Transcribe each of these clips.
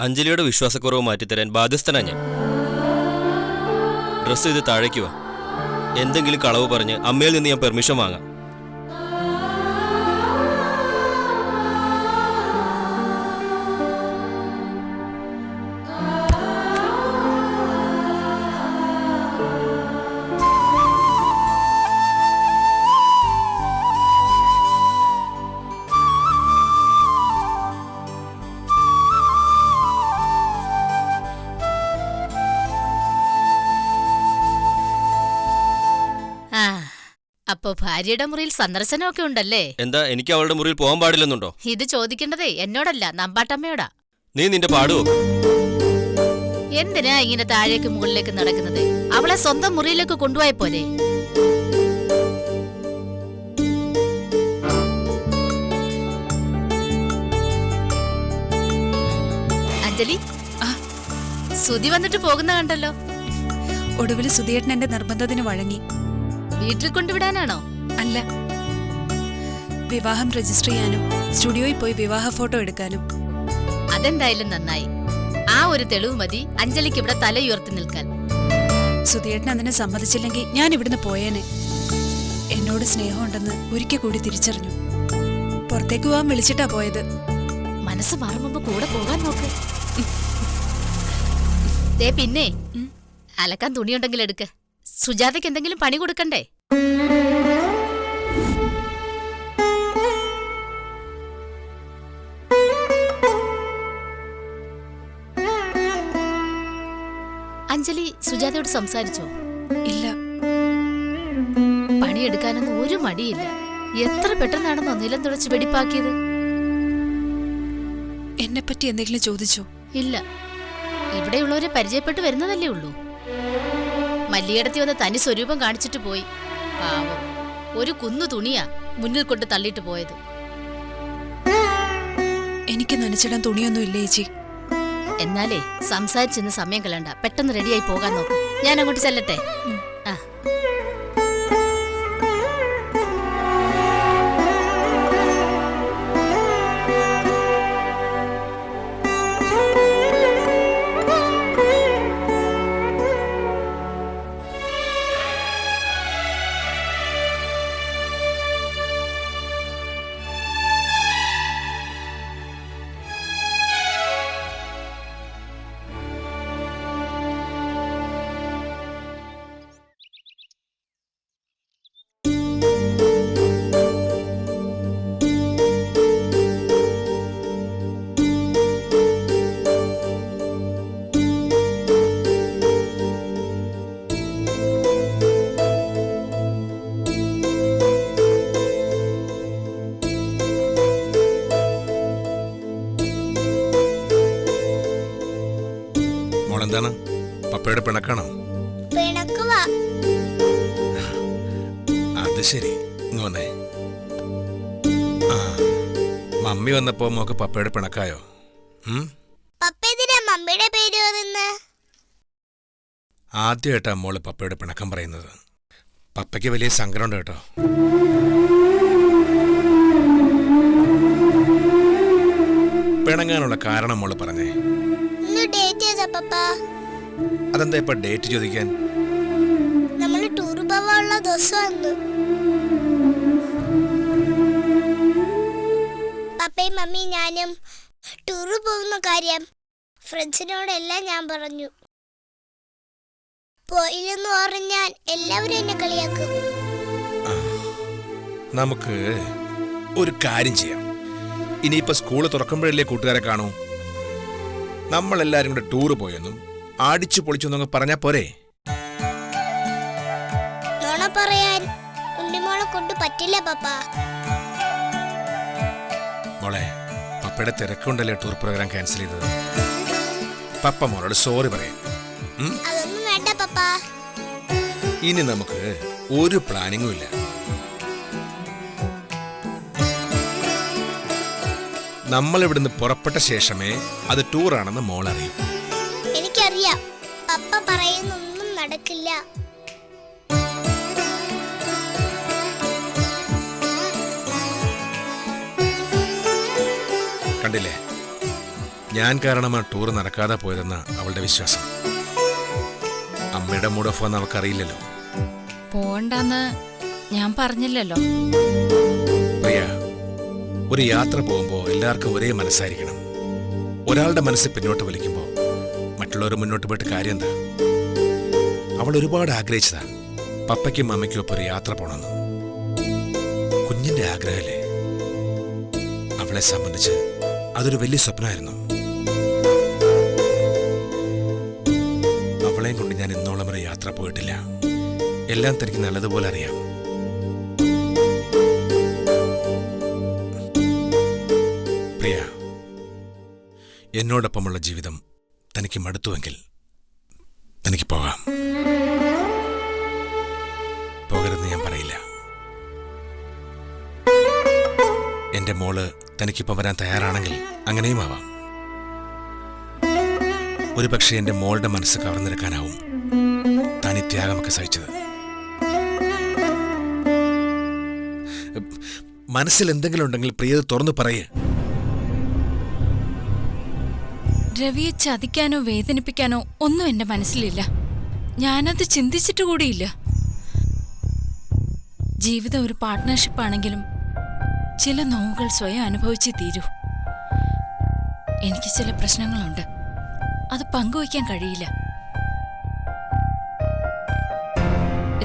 അഞ്ജലിയുടെ വിശ്വാസക്കുറവ് മാറ്റിത്തരാൻ ബാധ്യസ്ഥനാ ഞാൻ. ഡ്രസ്സ് ചെയ്ത് താഴേക്ക് വാ. എന്തെങ്കിലും കളവ് പറഞ്ഞ് അമ്മയിൽ നിന്ന് ഞാൻ പെർമിഷൻ വാങ്ങാം. അപ്പൊ ഭാര്യയുടെ മുറിയിൽ സന്ദർശനമൊക്കെ ഉണ്ടല്ലേ? എന്താ, എനിക്ക് അവളുടെ മുറിയിൽ പോകാൻ പാടില്ലെന്നുണ്ടോ? ഇത് ചോദിക്കേണ്ടതേ എന്നോടല്ല, നമ്പാട്ടമ്മയോടാ. നീ നിന്റെ പാടുവോ? എന്തിനാ ഇങ്ങനെ താഴേക്ക് മുകളിലേക്ക് നടക്കുന്നത്? അവളെ സ്വന്തം മുറിയിലേക്ക് കൊണ്ടുപോയ പോലെ. അഞ്ജലി, സുധി വന്നിട്ട് പോകുന്ന കണ്ടല്ലോ. ഒടുവിൽ സുധിയേട്ടൻ എന്റെ നിർബന്ധത്തിന് വഴങ്ങി. വീട്ടിൽ കൊണ്ടുവിടാനാണോ? അല്ല, വിവാഹം രജിസ്റ്റർ ചെയ്യാനും സ്റ്റുഡിയോയിൽ പോയി വിവാഹ ഫോട്ടോ എടുക്കാനും. അതെന്തായാലും നന്നായി. ആ ഒരു തെളിവ് മതി അഞ്ജലിക്ക് ഇവിടെ തലയുയർത്തി നിൽക്കാൻ. സുധിയേട്ടൻ അതിനെ സമ്മതിച്ചില്ലെങ്കിൽ ഞാൻ ഇവിടുന്ന് പോയേനെ. എന്നോട് സ്നേഹമുണ്ടെന്ന് ഒരിക്കൽ കൂടി തിരിച്ചറിഞ്ഞു. പുറത്തേക്ക് പോവാൻ വിളിച്ചിട്ടാ പോയത്. മനസ്സ് മാറുമ്പോ കൂടെ പോകാൻ നോക്ക്. പിന്നെ അലക്കാൻ തുണിയുണ്ടെങ്കിൽ എടുക്ക. സുജാതയ്ക്ക് എന്തെങ്കിലും പണി കൊടുക്കണ്ടേ? അഞ്ജലി സുജാതയോട് സംസാരിച്ചോ? ഇല്ല. പണിയെടുക്കാനൊന്നും ഒരു മടിയില്ല. എത്ര പെട്ടെന്നാണെന്നോ നിലം തുടച്ച് വെടിപ്പാക്കിയത്. എന്നെപ്പറ്റി എന്തെങ്കിലും ചോദിച്ചോ? ഇല്ല, ഇവിടെയുള്ളവരെ പരിചയപ്പെട്ടു വരുന്നതല്ലേ ഉള്ളൂ. മല്ലികടത്തി വന്ന് തനി സ്വരൂപം കാണിച്ചിട്ട് പോയി. പാവം, ഒരു കുന്നു തുണിയാ മുന്നിൽ കൊണ്ട് തള്ളിയിട്ട് പോയത്. എനിക്ക് നനച്ചിടാൻ തുണിയൊന്നും ഇല്ല ചേച്ചി. എന്നാലേ സംസാരിച്ചിന്ന് സമയം കളയണ്ട, പെട്ടെന്ന് റെഡിയായി പോകാൻ നോക്ക്. ഞാൻ അങ്ങോട്ട് ചെല്ലട്ടെ. ആ, എന്താണ്, പപ്പയുടെ പിണക്കാണോ? അത് ശരി, ഇങ്ങ് വന്നേ. ആ, മമ്മി വന്നപ്പോ മോക്ക് പപ്പയുടെ പിണക്കായോ? ആദ്യമായിട്ടാ മോള് പപ്പയുടെ പിണക്കം പറയുന്നത്. പപ്പയ്ക്ക് വലിയ സങ്കടമുണ്ട് കേട്ടോ. പിണങ്ങാനുള്ള കാരണം മോള് പറഞ്ഞേ. അതെന്താ ഇപ്പൊ ഡേറ്റ് ചോദിക്കാൻ? നമ്മള് ടൂർ പോവാനുള്ള ദിവസമാണ്. പപ്പയും മമ്മിയും ഞാനും ടൂറ് പോകുന്ന കാര്യം ഫ്രണ്ട്സിനോടെല്ലാം ഞാൻ പറഞ്ഞു. പോയില്ലെന്ന് പറഞ്ഞാൽ എല്ലാവരും എന്നെ കളിയാക്കും. നമുക്ക് ഒരു കാര്യം ചെയ്യാം. ഇനിയിപ്പോ സ്കൂള് തുറക്കുമ്പോഴല്ലേ കൂട്ടുകാരെ കാണൂ. നമ്മളെല്ലാരും കൂടെ ടൂറ് പോയെന്നും ആടിച്ചു പൊളിച്ചൊന്നും പറഞ്ഞാ പോരെ? നോണ പറയാൻ ഉണ്ണിമോളെ കൊണ്ട് പറ്റില്ല പപ്പ. മോളെ, പപ്പയുടെ തിരക്കുണ്ടല്ലേ ടൂർ പ്രോഗ്രാം ക്യാൻസൽ ചെയ്തത്. പപ്പ മോളോട് സോറി പറയാം. അതൊന്നും വേണ്ട പപ്പ. ഇനി നമുക്ക് ഒരു പ്ലാനിങ്ങും ഇല്ല. നമ്മൾ ഇവിടുന്ന് പുറപ്പെട്ട ശേഷമേ അത് ടൂറാണെന്ന് മോൾ അറിയും. എനിക്കറിയാം, പപ്പ പറയുന്നൊന്നും നടക്കില്ല. കണ്ടില്ലേ, ഞാൻ കാരണം ആ ടൂർ നടക്കാതെ പോയതെന്ന അവളുടെ വിശ്വാസം. അമ്മയുടെ മൂഡ് ഓഫ് ആണെന്ന് അവൾക്കറിയില്ലല്ലോ. പോവണ്ടെന്ന് ഞാൻ പറഞ്ഞില്ലല്ലോ. പ്രിയ, ഒരു യാത്ര പോകുമ്പോൾ എല്ലാവർക്കും ഒരേ മനസ്സായിരിക്കണം. ഒരാളുടെ മനസ്സ് പിന്നോട്ട് വലിക്കുമ്പോൾ മറ്റുള്ളവർ മുന്നോട്ട് പോയിട്ട് കാര്യം എന്താ? അവൾ ഒരുപാട് ആഗ്രഹിച്ചതാ പപ്പയ്ക്കും അമ്മയ്ക്കും ഒപ്പം ഒരു യാത്ര പോണമെന്ന്. കുഞ്ഞിന്റെ ആഗ്രഹമല്ലേ. അവളെ സംബന്ധിച്ച് അതൊരു വലിയ സ്വപ്നമായിരുന്നു. അവളെയും കൊണ്ട് ഞാൻ ഇന്നോളം വരെ യാത്ര പോയിട്ടില്ല. എല്ലാം തനിക്ക് നല്ലതുപോലെ അറിയാം. പ്രിയ, എന്നോടൊപ്പമുള്ള ജീവിതം തനിക്ക് മടുത്തുവെങ്കിൽ തനിക്ക് പോകാം. പോകരുതെന്ന് ഞാൻ പറയില്ല. എന്റെ മോള് തനിക്കിപ്പം വരാൻ തയ്യാറാണെങ്കിൽ അങ്ങനെയും ആവാം. ഒരുപക്ഷെ എന്റെ മോളുടെ മനസ്സ് കവർന്നെടുക്കാനാവും താൻ ഈ ത്യാഗമൊക്കെ സഹിച്ചത്. മനസ്സിൽ എന്തെങ്കിലും ഉണ്ടെങ്കിൽ പ്രിയത് തുറന്നു പറയേ. രവിയെ ചതിക്കാനോ വേദനിപ്പിക്കാനോ ഒന്നും എന്റെ മനസ്സിലില്ല. ഞാനത് ചിന്തിച്ചിട്ട് കൂടിയില്ല. ജീവിതം ഒരു പാർട്ട്ണർഷിപ്പ് ആണെങ്കിലും ചില നോവുകൾ സ്വയം അനുഭവിച്ചേ തീരൂ. എനിക്ക് ചില പ്രശ്നങ്ങളുണ്ട്, അത് പങ്കുവയ്ക്കാൻ കഴിയില്ല.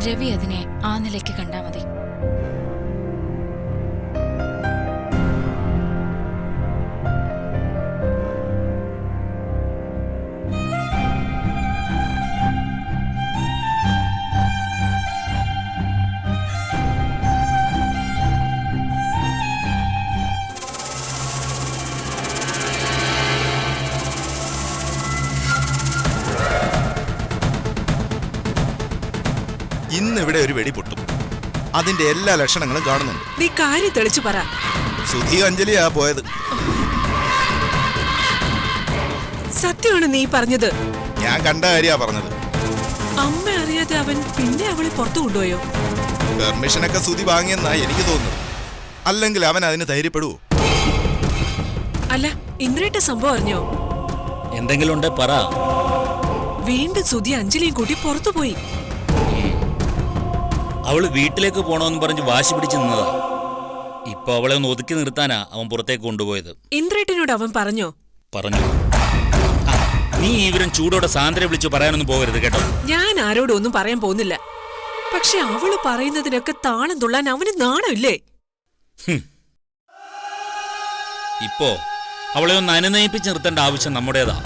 രവി അതിനെ ആ നിലയ്ക്ക് കണ്ടാൽ മതി. ഇന്നിവിടെ ഒരു വെടി പൊട്ടും. അതിന്റെ എല്ലാ ലക്ഷണങ്ങളും കാണുന്നുണ്ട്. നീ കാര്യം തെളിച്ചു പറ. സുധി അഞ്ജലിയാ പോയത്. സത്യമാണ് നീ പറഞ്ഞത്? ഞാൻ കണ്ട കാര്യാ പറഞ്ഞത്. അമ്മ അറിയാതെ അവൻ പിന്നെ അവളെ പുറത്തു കൊണ്ടുപോയോ? പെർമിഷനൊക്കെ സുധി വാങ്ങിയെന്നാ എനിക്ക് തോന്നുന്നത്. അല്ലെങ്കിൽ അവൻ അതിന് ധൈര്യപ്പെടുവോ? അല്ല, ഇന്ദ്രേട്ട സംഭവം അറിഞ്ഞോ? എന്തെങ്കിലും ഉണ്ടേ പറ. വീണ്ടും സുധി അഞ്ജലിയും കൂട്ടി പുറത്തു പോയി. അവള് വീട്ടിലേക്ക് പോണോന്ന് പറഞ്ഞ് വാശി പിടിച്ച് നിന്നതാ. ഇപ്പൊ അവളെ ഒന്ന് ഒതുക്കി നിർത്താനാ അവൻ പുറത്തേക്ക് കൊണ്ടുപോയത്. ഇന്ദ്രേട്ടനോട് അവൻ പറഞ്ഞോ? പറഞ്ഞു. നീ ഈ വിവരം ചൂടോടെ സാന്ദ്രയെ വിളിച്ചു പറയാനൊന്നും പോകരുത് കേട്ടോ. ഞാൻ ആരോടും ഒന്നും പറയാൻ പോകുന്നില്ല. പക്ഷെ അവള് പറയുന്നതിനൊക്കെ താളം തുള്ളാൻ അവന് നാണമില്ലേ? ഇപ്പോ അവളെ ഒന്ന് അനുനയിപ്പിച്ച് നിർത്തേണ്ട ആവശ്യം നമ്മുടേതാ.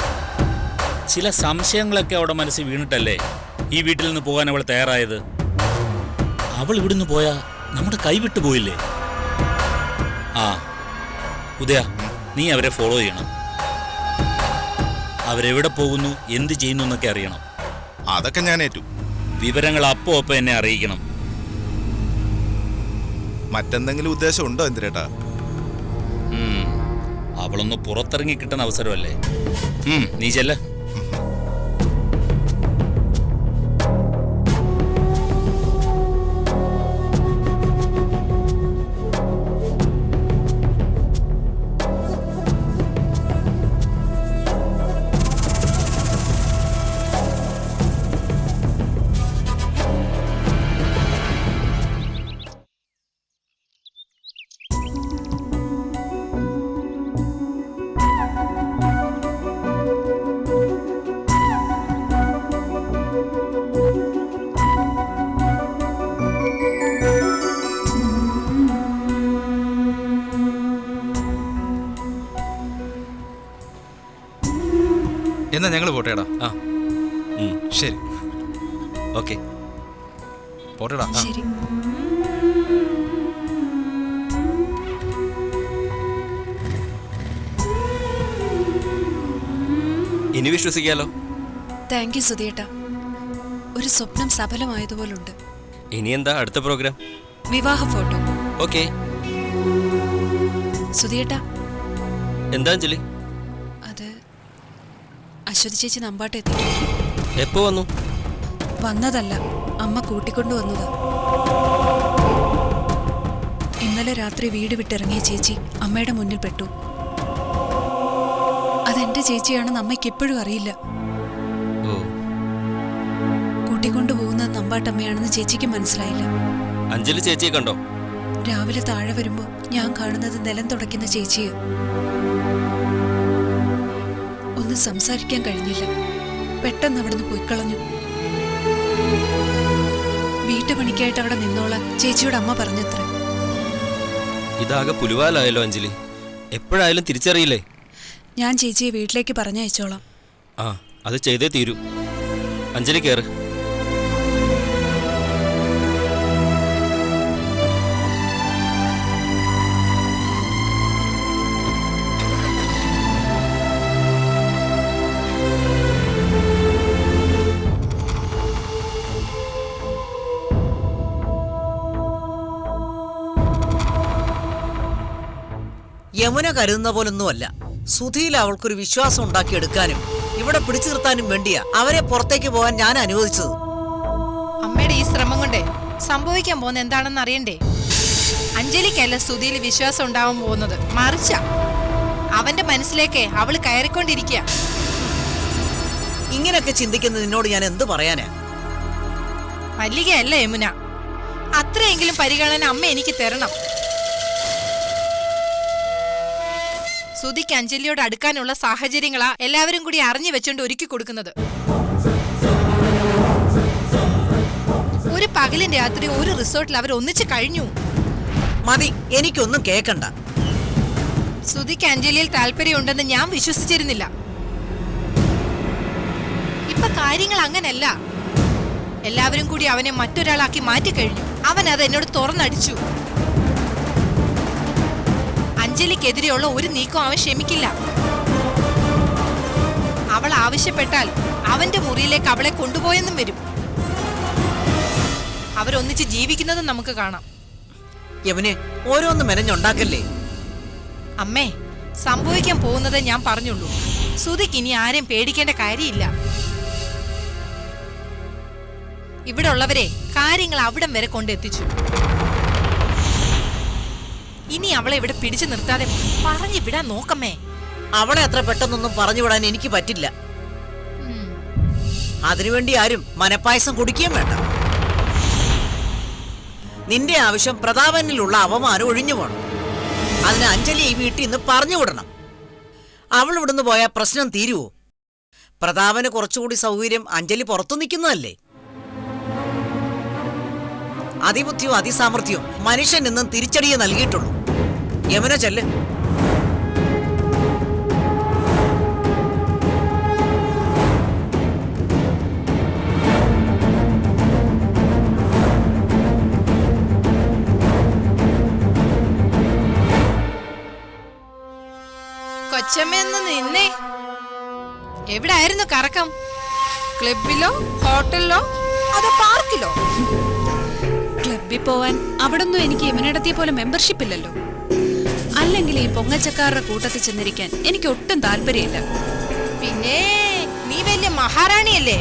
ചില സംശയങ്ങളൊക്കെ അവിടെ മനസ്സിൽ വീണിട്ടല്ലേ ഈ വീട്ടിൽ നിന്ന് പോകാൻ അവൾ തയ്യാറായത്. അവൾ ഇവിടുന്ന് പോയാ നമ്മുടെ കൈവിട്ടു പോയില്ലേ? ആ ഉദയ, നീ അവരെ ഫോളോ ചെയ്യണം. അവരെവിടെ പോകുന്നു, എന്ത് ചെയ്യുന്നു എന്നൊക്കെ അറിയണം. അതൊക്കെ ഞാൻ ഏറ്റു. വിവരങ്ങൾ അപ്പോ അപ്പൊ എന്നെ അറിയിക്കണം. മറ്റെന്തെങ്കിലും ഉദ്ദേശം ഉണ്ടോ എന്തിനേട്ടാ? അവളൊന്ന് പുറത്തിറങ്ങി കിട്ടുന്ന അവസരമല്ലേ. നീ ചെല്ല. എന്നാ ഞങ്ങൾ പോട്ടേടാ. ആ ശരി, ഓക്കെ പോട്ടേടാ. ശരി. ഇനി വിശ്വസിക്കാലോ. Thank you സുധിയേട്ടാ. ഒരു സ്വപ്നം സഫലമായതുപോലുണ്ട്. ഇനി എന്താ അടുത്ത പ്രോഗ്രാം? വിവാഹ ഫോട്ടോ. ഓക്കെ. സുധിയേട്ടാ, എന്താ അഞ്ജലി? അത് അശ്വതി ചേച്ചി നമ്പാട്ട് എത്തി. എപ്പോ വന്നു? വന്നതല്ല, അമ്മ കൂട്ടിക്കൊണ്ടു വന്നതാ. ഇന്നലെ രാത്രി വീട് വിട്ടിറങ്ങിയ ചേച്ചി അമ്മയുടെ മുന്നിൽ പെട്ടു. അത് അതെന്റെ ചേച്ചിയാണെന്ന് അമ്മയ്ക്ക് എപ്പോഴും അറിയില്ല. ഓ, കൂട്ടിക്കൊണ്ടുപോകുന്നത് നമ്പാട്ടമ്മയാണെന്ന് ചേച്ചിക്ക് മനസ്സിലായില്ല. അഞ്ജലി ചേച്ചിയെ കണ്ടോ? രാവിലെ താഴെ വരുമ്പോ ഞാൻ കാണുന്നത് നിലം തുടയ്ക്കുന്ന ചേച്ചിയെ. ഒന്നും സംസാരിക്കാൻ കഴിഞ്ഞില്ല. പെട്ടെന്ന് അവിടുന്ന് പോയിക്കളഞ്ഞു. വീട്ടുപണിക്കായിട്ട് അവിടെ നിന്നോളാൻ ചേച്ചിയോട് അമ്മ പറഞ്ഞത്ര. ഇതാകെ പുലിവാലായല്ലോ അഞ്ജലി. എപ്പോഴായാലും തിരിച്ചറിയില്ലേ? ഞാൻ ചേച്ചിയെ വീട്ടിലേക്ക് പറഞ്ഞയച്ചോളാം. ആ, അത് ചെയ്തേ തീരൂ. അഞ്ജലി കയറ്. യമുന കരുതുന്ന പോലൊന്നുമല്ല. സുധിയിൽ അവൾക്കൊരു വിശ്വാസം ഉണ്ടാക്കിയെടുക്കാനും ഇവിടെ പിടിച്ചു നിർത്താനും വേണ്ടിയാ അവരെ പുറത്തേക്ക് പോകാൻ ഞാൻ അനുവദിച്ചത്. അമ്മയുടെ ഈ ശ്രമം കൊണ്ടേ സംഭവിക്കാൻ പോകുന്ന എന്താണെന്ന് അറിയണ്ടേ? അഞ്ജലിക്കല്ല സുധിയിൽ വിശ്വാസം ഉണ്ടാവാൻ പോകുന്നത്, മറിച്ച അവന്റെ മനസ്സിലേക്ക് അവള് കയറിക്കൊണ്ടിരിക്കുക. ഇങ്ങനെയൊക്കെ ചിന്തിക്കുന്ന നിന്നോട് ഞാൻ എന്ത് പറയാനാ? മല്ലികയല്ല യമുന. അത്രയെങ്കിലും പരിഗണന അമ്മ എനിക്ക് തരണം. സുധിക്ക് അഞ്ജലിയോട് അടുക്കാനുള്ള സാഹചര്യങ്ങളാ എല്ലാവരും കൂടി അറിഞ്ഞു വെച്ചോണ്ട് ഒരുക്കി കൊടുക്കുന്നത്. ഒരു പകലും രാത്രി ഒരു റിസോർട്ടിൽ അവർ ഒന്നിച്ചു കഴിഞ്ഞു. മതി, എനിക്കൊന്നും കേക്കണ്ട. സുധിക്ക് അഞ്ജലിയിൽ താല്പര്യമുണ്ടെന്ന് ഞാൻ വിശ്വസിച്ചിരുന്നില്ല. ഇപ്പൊ കാര്യങ്ങൾ അങ്ങനല്ല. എല്ലാവരും കൂടി അവനെ മറ്റൊരാളാക്കി മാറ്റിക്കഴിഞ്ഞു. അവൻ അത് എന്നോട് തുറന്നടിച്ചു. അഞ്ജലിക്കെതിരെയുള്ള ഒരു നീക്കം അവൻ ക്ഷമിക്കില്ല. അവൾ ആവശ്യപ്പെട്ടാൽ അവന്റെ മുറിയിലേക്ക് അവളെ കൊണ്ടുപോയെന്നും വരും. അവരൊന്നിച്ച് ജീവിക്കുന്നതും നമുക്ക് കാണാം. യമുനെ, ഓരോന്ന് മെനഞ്ഞുണ്ടാക്കല്ലേ. അമ്മേ, സംഭവിക്കാൻ പോകുന്നത് ഞാൻ പറഞ്ഞുള്ളൂ. സുധിക്ക് ഇനി ആരെയും പേടിക്കേണ്ട കാര്യമില്ല. ഇവിടെ ഉള്ളവരെ കാര്യങ്ങൾ അവിടം വരെ കൊണ്ടെത്തിച്ചു. ഇനി അവളെ ഇവിടെ പിടിച്ചു നിർത്താതെ പറഞ്ഞു വിടാൻ നോക്കമ്മേ. അവളെ അത്ര പെട്ടെന്നൊന്നും പറഞ്ഞു വിടാൻ എനിക്ക് പറ്റില്ല. അതിനുവേണ്ടി ആരും മനപ്പായസം കുടിക്കുകയും വേണ്ട. നിന്റെ ആവശ്യം പ്രതാപനിലുള്ള അവമാനം ഒഴിഞ്ഞു പോകണം. അതിന് അഞ്ജലി ഈ വീട്ടിൽ നിന്ന് പറഞ്ഞു വിടണം. അവൾ ഇവിടുന്ന് പോയാൽ പ്രശ്നം തീരുവോ? പ്രതാപന് കുറച്ചുകൂടി സൗകര്യം അഞ്ജലി പുറത്തു നിൽക്കുന്നതല്ലേ. അതിബുദ്ധിയോ അതിസാമർഥ്യവും മനുഷ്യൻ നിന്നും തിരിച്ചടിയെ നൽകിയിട്ടുള്ളൂ. യമുന ചെല്ല്. കൊച്ചമ്മയെന്ന് നിന്നേ. എവിടായിരുന്നു കറക്കം? ക്ലബിലോ, ഹോട്ടലിലോ, അതോ പാർക്കിലോ? ക്ലബിൽ പോവാൻ അവിടൊന്നും എനിക്ക് യമുനടത്തിയ പോലെ മെമ്പർഷിപ്പ് ഇല്ലല്ലോ. അല്ലെങ്കിൽ ഈ പൊങ്ങച്ചക്കാരുടെ കൂട്ടത്തിൽ ചെന്നിരിക്കാൻ എനിക്ക് ഒട്ടും താല്പര്യമില്ല. പിന്നെ നീ വലിയ മഹാറാണിയല്ലേ?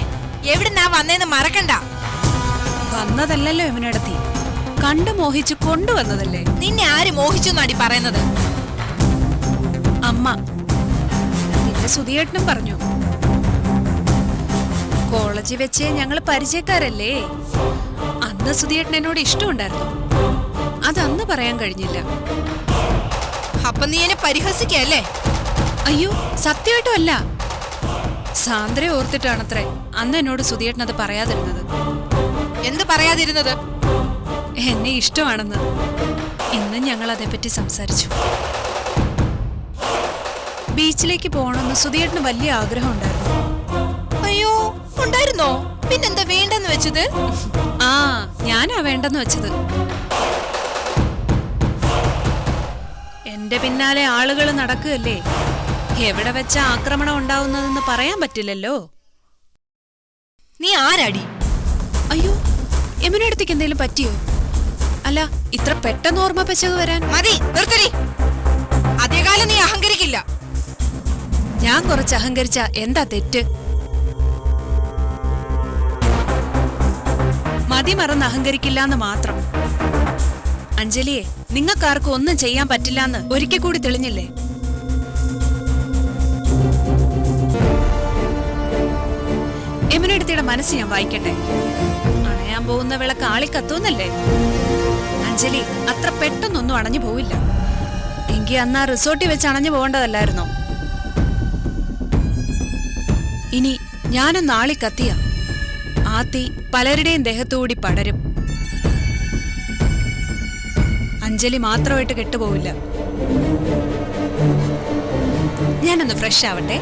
എവിടുന്നാ വന്നേന്ന് മറക്കണ്ട. വന്നതല്ലല്ലോ യമുനടത്തി, കണ്ടു മോഹിച്ചു കൊണ്ടുവന്നതല്ലേ. നിന്നെ ആര് മോഹിച്ചു എന്നാടി പറയുന്നത്? അമ്മ. പിന്നെ സുധിയേട്ടനും പറഞ്ഞു. കോളേജിൽ വെച്ച് ഞങ്ങൾ പരിചയക്കാരല്ലേ. അന്ന് സുധിയേട്ടൻ എന്നോട് ഇഷ്ടമുണ്ടായിരുന്നു. അതന്ന് പറയാൻ കഴിഞ്ഞില്ല. അപ്പൊ നീ എന്നെ പരിഹസിക്കല്ലേ? അയ്യോ, സത്യമായിട്ടും അല്ല. സാന്ദ്ര ഓർത്തിട്ടാണത്രേ അന്ന് എന്നോട് സുധിയേട്ടൻ അത് പറയാതിരുന്നത്. എന്ത് പറയാതിരുന്നത്? എന്നെ ഇഷ്ടമാണെന്ന്. ഇന്ന് ഞങ്ങൾ അതേപ്പറ്റി സംസാരിച്ചു. ബീച്ചിലേക്ക് പോകണമെന്ന് സുധിയേട്ടന് വലിയ ആഗ്രഹം ഉണ്ടായിരുന്നു. അയ്യോ, ഉണ്ടായിരുന്നോ? പിന്നെന്താ വേണ്ടെന്ന് വെച്ചത്? ആ, ഞാനാ വേണ്ടെന്ന് വെച്ചത്. എന്റെ പിന്നാലെ ആളുകൾ നടക്കുകയല്ലേ. എവിടെ വെച്ച ആക്രമണം ഉണ്ടാവുന്നതെന്ന് പറയാൻ പറ്റില്ലല്ലോ. നീ ആരാടി? അയ്യോ, യമുനടുത്തേക്ക് എന്തെങ്കിലും പറ്റിയോ? അല്ല, ഇത്ര പെട്ടെന്ന് ഓർമ്മ പെച്ചത് വരാൻ. മതി, നിർത്തടി. അതേകാലം നീ അഹങ്കരിക്കില്ല. ഞാൻ കുറച്ച് അഹങ്കരിച്ച എന്താ തെറ്റ്? മതി മറന്ന് അഹങ്കരിക്കില്ലാന്ന് മാത്രം. അഞ്ജലിയെ, നിങ്ങൾക്കാർക്കും ഒന്നും ചെയ്യാൻ പറ്റില്ലാന്ന് ഒരിക്കൽ കൂടി തെളിഞ്ഞില്ലേ? യമുനയുടെ മനസ്സ് ഞാൻ വായിക്കട്ടെ. അണയാൻ പോകുന്ന വിളക്ക് ആളിക്കത്തൂന്നല്ലേ? അഞ്ജലി അത്ര പെട്ടെന്നൊന്നും അണഞ്ഞു പോവില്ല. എങ്കിൽ അന്ന് ആ റിസോർട്ടിൽ വെച്ച് അണഞ്ഞു പോകേണ്ടതല്ലായിരുന്നോ? ഇനി ഞാനൊന്ന് ആളിക്കത്തിയ ആ തീ പലരുടെയും ദേഹത്തുകൂടി പടരും. അഞ്ജലി മാത്രമായിട്ട് കെട്ടുപോവില്ല. ഞാനൊന്ന് ഫ്രഷ് ആവട്ടെ.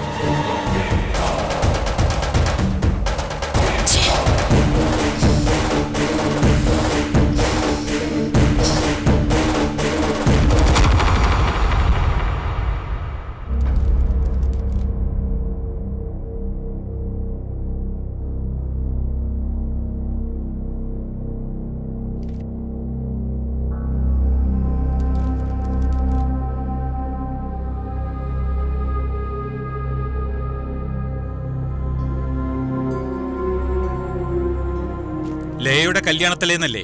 ലയയുടെ കല്യാണത്തിലേന്നല്ലേ?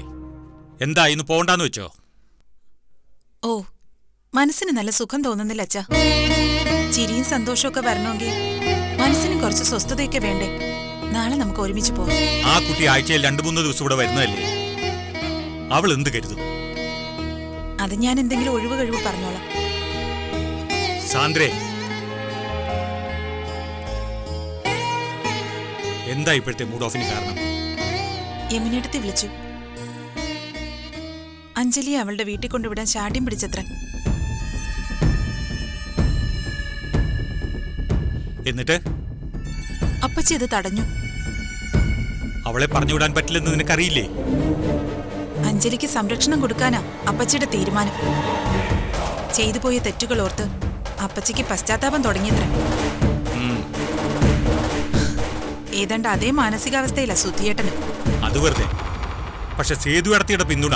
എന്താ ഇന്ന് പോകണ്ടെന്ന് വെച്ചോ? ഓ, മനസ്സിന് നല്ല സുഖം തോന്നുന്നില്ല അച്ഛാ. ചിരിയും സന്തോഷമൊക്കെ വരണമെങ്കിൽ മനസ്സിന് കുറച്ച് സ്വസ്ഥതയൊക്കെ വേണ്ടേ? നാളെ നമുക്ക് ഒരുമിച്ച് പോകാം. ആ കുട്ടി ആഴ്ചയിൽ 2-3 ദിവസം ഇവിടെ വരുന്നതല്ലേ? അവൾ എന്ത് കരുതും? അത് ഞാൻ എന്തെങ്കിലും ഒഴിവ് കഴിവ് പറഞ്ഞോളാം. സാന്ദ്രേ, എന്താ ഇപ്പോഴത്തെ മൂഡ് ഓഫിന് കാരണം? യമുനയെടുത്ത് വിളിച്ചു. അഞ്ജലിയെ അവളുടെ വീട്ടിൽ കൊണ്ടുവിടാൻ ശാഠ്യം പിടിച്ചത്ര. എന്നിട്ട് അപ്പച്ചി അത് തടഞ്ഞു. അവളെ പറഞ്ഞുവിടാൻ പറ്റില്ലെന്ന് നിനക്കറിയില്ലേ? അഞ്ജലിക്ക് സംരക്ഷണം കൊടുക്കാനാ അപ്പച്ചിയുടെ തീരുമാനം. ചെയ്തു പോയ തെറ്റുകൾ ഓർത്ത് അപ്പച്ചിക്ക് പശ്ചാത്താപം തുടങ്ങിയത്ര. ഏതാണ്ട് അതേ മാനസികാവസ്ഥയിലാ സുധിയേട്ടന്. അത് വെറുതെ. പക്ഷെ സേതു നടത്തിയുടെ പിന്തുണ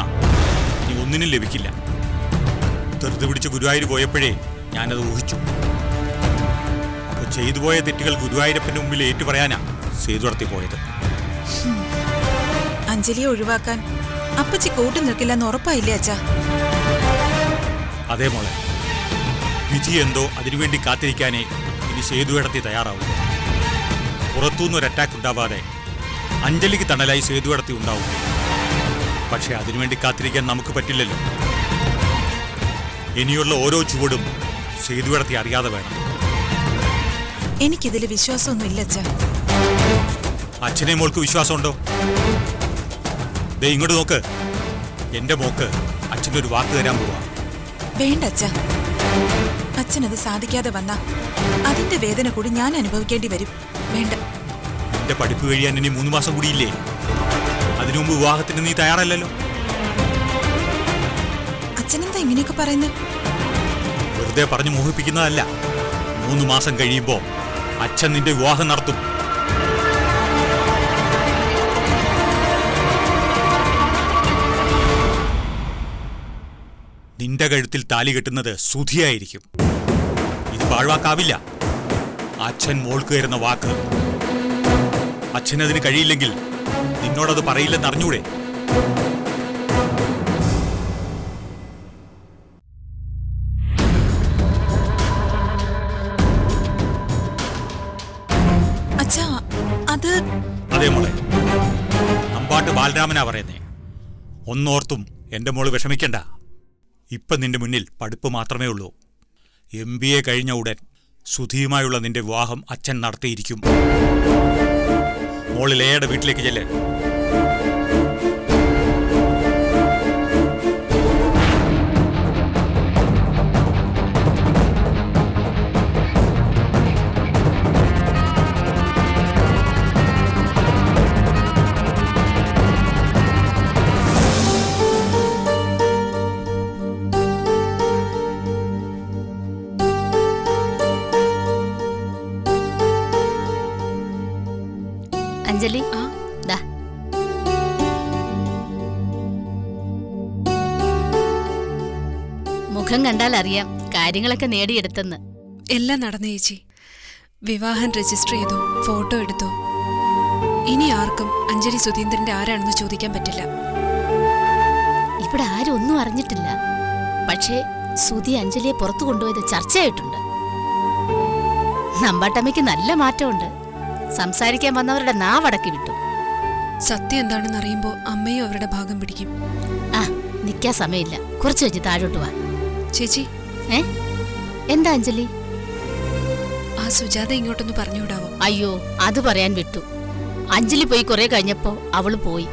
ഇനി ഒന്നിനും ലഭിക്കില്ല. തെറുതു പിടിച്ച് ഗുരുവായൂർ പോയപ്പോഴേ ഞാനത് ഊഹിച്ചു. അപ്പൊ ചെയ്തു പോയ തെറ്റുകൾ ഗുരുവായൂരപ്പന്റെ മുമ്പിൽ ഏറ്റുപറയാനാ സേതു നടത്തി പോയത്. അഞ്ജലിയെ ഒഴിവാക്കാൻ അപ്പച്ചി കൂട്ടു നിൽക്കില്ലെന്ന് ഉറപ്പായില്ലേ അച്ഛാ? അതേ മോളെ, വിധി എന്തോ അതിനുവേണ്ടി കാത്തിരിക്കാനേ ഇനി സേതു നടത്തി തയ്യാറാവും. പുറത്തുനിന്നൊരു അറ്റാക്ക് ഉണ്ടാവാതെ അഞ്ജലിക്ക് തണലായി സേതു നടത്തി ഉണ്ടാവും. പക്ഷെ അതിനുവേണ്ടി കാത്തിരിക്കാൻ നമുക്ക് പറ്റില്ലല്ലോ. ഇനിയുള്ള ഓരോ ചുവടും സേതു നടത്തി അറിയാതെ വേണം. എനിക്കിതിൽ വിശ്വാസമൊന്നുമില്ല അച്ഛാ. അച്ഛനെ മോൾക്ക് വിശ്വാസമുണ്ടോ? ദേ ഇങ്ങോട്ട് നോക്ക്. എന്റെ മോക്ക് അച്ഛൻ്റെ ഒരു വാക്ക് തരാൻ പോവാ. വേണ്ട അച്ഛാ. അച്ഛനത് സാധിക്കാതെ വന്നാ അതിന്റെ വേദന കൂടി ഞാൻ അനുഭവിക്കേണ്ടി വരും. വേണ്ട. എന്റെ പഠിപ്പ് കഴിയാൻ ഇനി 3 മാസം കൂടിയില്ലേ? അതിനു മുമ്പ് വിവാഹത്തിന് നീ തയ്യാറല്ലല്ലോ. അച്ഛനെന്താ ഇങ്ങനെയൊക്കെ പറയുന്നത്? വെറുതെ പറഞ്ഞു മോഹിപ്പിക്കുന്നതല്ല. 3 മാസം കഴിയുമ്പോ അച്ഛൻ നിന്റെ വിവാഹം നടത്തും. നിന്റെ കഴുത്തിൽ താലി കെട്ടുന്നത് സുധിയായിരിക്കും. ഇത് പാഴ്വാക്കാവില്ല. അച്ഛൻ മോൾക്ക് തരുന്ന വാക്ക്. അച്ഛനതിന് കഴിയില്ലെങ്കിൽ നിന്നോടത് പറയില്ലെന്ന് അറിഞ്ഞൂടെ? അച്ഛാ, അത് അതേ മോളെ, അമ്പാട്ട് ബാലരാമനാ പറയുന്നേ. ഒന്നോർത്തും എന്റെ മോള് വിഷമിക്കണ്ട. ഇപ്പം നിന്റെ മുന്നിൽ പഠിപ്പ് മാത്രമേ ഉള്ളൂ. MBA കഴിഞ്ഞ ഉടൻ സുധിയുമായുള്ള നിന്റെ വിവാഹം അച്ഛൻ നടത്തിയിരിക്കും. മോള് ലയയുടെ വീട്ടിലേക്ക് ചെല്ല്. അഞ്ജലി, ദാ മുഖം കണ്ടാൽ അറിയാം കാര്യങ്ങളൊക്കെ നേടിയെടുത്തെന്ന്. എല്ലാം നടന്നു ചേച്ചി. വിവാഹം രജിസ്റ്റർ ചെയ്തു, ഫോട്ടോ എടുത്തു. ഇനി ആർക്കും അഞ്ജലി സുധീന്ദ്രന്റെ ആരാണെന്ന് ചോദിക്കാൻ പറ്റില്ല. ഇവിടെ ആരും ഒന്നും അറിഞ്ഞിട്ടില്ല. പക്ഷേ സുധി അഞ്ജലിയെ പുറത്തു കൊണ്ടുപോയത് ചർച്ചയായിട്ടുണ്ട്. നമ്പാട്ടമ്മയ്ക്ക് നല്ല മാറ്റമുണ്ട്. സംസാരിക്കാൻ വന്നവരുടെ നാവടക്കി വിട്ടു. സത്യം എന്താണെന്ന് അറിയുമ്പോ അമ്മയും അവരുടെ ഭാഗം പിടിക്കും. ആ, നിക്കാൻ സമയമില്ല. കുറച്ച് കഴിഞ്ഞ് താഴോട്ട് വാ. ചേച്ചി, എന്താ അഞ്ജലി? ആ സുജാത ഇങ്ങോട്ടൊന്ന് പറഞ്ഞുവിടാവോ? അയ്യോ, അത് പറയാൻ വിട്ടു. അഞ്ജലി പോയി കുറെ കഴിഞ്ഞപ്പോ അവള് പോയി.